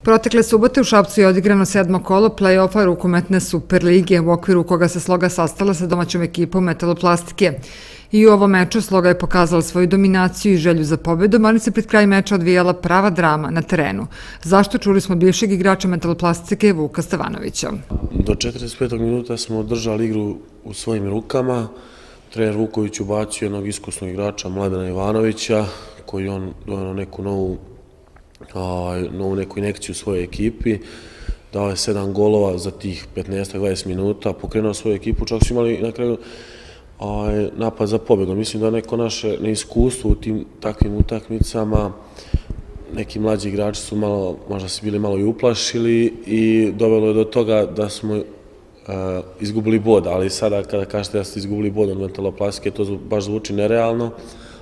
Protekle subote u Šapcu je odigrano 7. kolo play-offa rukometne Superlige, u okviru koga se Sloga sastala sa domaćom ekipom Metaloplastike. I u ovom meču Sloga je pokazala svoju dominaciju i želju za pobedom, ali se pred kraj meča odvijala prava drama na terenu. Zašto, čuli smo bivšeg igrača Metaloplastike Vuka Stevanovića. Do 45. minuta smo držali igru u svojim rukama. Trener Vuković ubacio jednog iskusnog igrača Mladena Ivanovića, koji on donio neku novu neku injekciju u svojoj ekipi. Dao je 7 golova za tih 15-20 minuta, pokrenuo svoju ekipu, čak su imali na kraju napad za pobjedu. Mislim da neko naše neiskustvo u tim takvim utakmicama, neki mlađi igrači su možda se bili malo i uplašili i dovelo je do toga da smo izgubili bod, ali sada kada kažete da ste izgubili bod od Metaloplastike, to baš zvuči nerealno,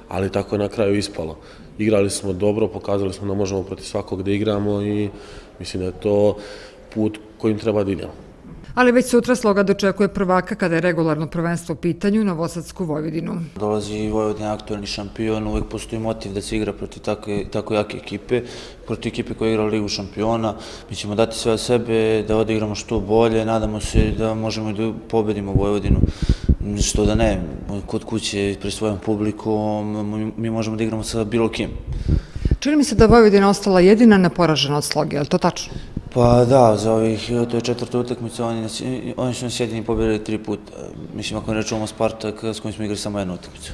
ali tako je na kraju ispalo. Igrali smo dobro, pokazali smo da možemo protiv svakog da igramo i mislim da je to put kojim treba da idemo. Ali već sutra Sloga dočekuje prvaka kada je regularno prvenstvo u pitanju Novosadsku Vojvodinu. Dolazi Vojvodina aktuelni šampion, uvek postoji motiv da se igra protiv tako jake ekipe, protiv ekipe koja igra Ligu šampiona. Mi ćemo dati sve od sebe da odigramo što bolje, nadamo se da možemo da pobedimo Vojvodinu. Što da ne, kod kuće pred svojom publikom mi možemo da igramo sa bilo kim. Čini mi se da je Vojvodina ostala jedina neporažena od Sloge, je li to tačno? Pa da, to je 4. utakmica, oni su nas jedini pobjedili 3 puta. Mislim, ako ne rečemo Spartak, s kojim smo igrali samo jednu utakmicu.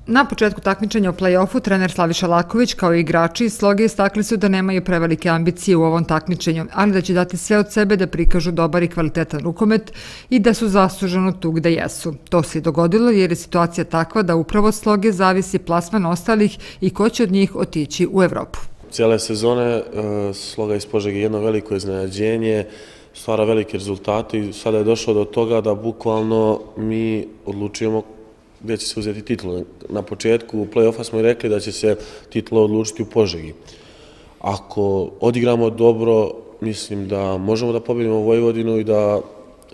Na početku takmičenja u play-offu trener Slaviša Laković kao i igrači iz Sloge istakli su da nemaju prevelike ambicije u ovom takmičenju, ali da će dati sve od sebe da prikažu dobar i kvalitetan rukomet i da su zasluženo tu gde jesu. To se i dogodilo jer je situacija takva da upravo od Sloge zavisi plasman ostalih i ko će od njih otići u Evropu. Cijele sezone Sloga iz Požege je jedno veliko iznenađenje, stvara velike rezultate i sada je došlo do toga da bukvalno mi odlučujemo gdje će se uzeti titula. Na početku play-offa smo i rekli da će se titula odlučiti u Požegi. Ako odigramo dobro, mislim da možemo da pobedimo Vojvodinu i da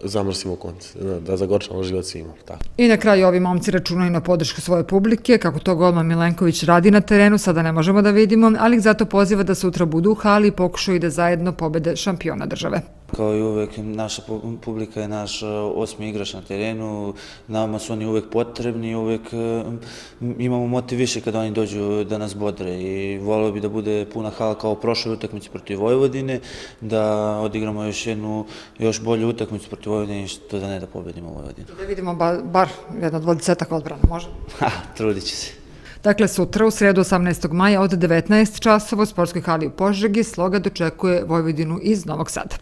zamrsimo konce, da zagorčamo život svima. I na kraju ovi momci računaju na podršku svoje publike, kako to golman Milenković radi na terenu, sada ne možemo da vidimo, ali ih zato poziva da sutra budu u hali i pokušaju da zajedno pobede šampiona države. Kao i uvek, naša publika je naš 8. igrač na terenu, nama su oni uvek potrebni, uvek imamo motiv više kada oni dođu da nas bodre i volio bi da bude puna hala kao prošle utakmice protiv Vojvodine, da odigramo još bolju utakmicu protiv Vojvodine i što da ne da pobedimo Vojvodinu. Da vidimo bar jedno 20-ak odbrana, može? Trudit će se. Dakle, sutra u sredu 18. maja od 19 časova u sportskoj hali u Požegi Sloga dočekuje Vojvodinu iz Novog Sada.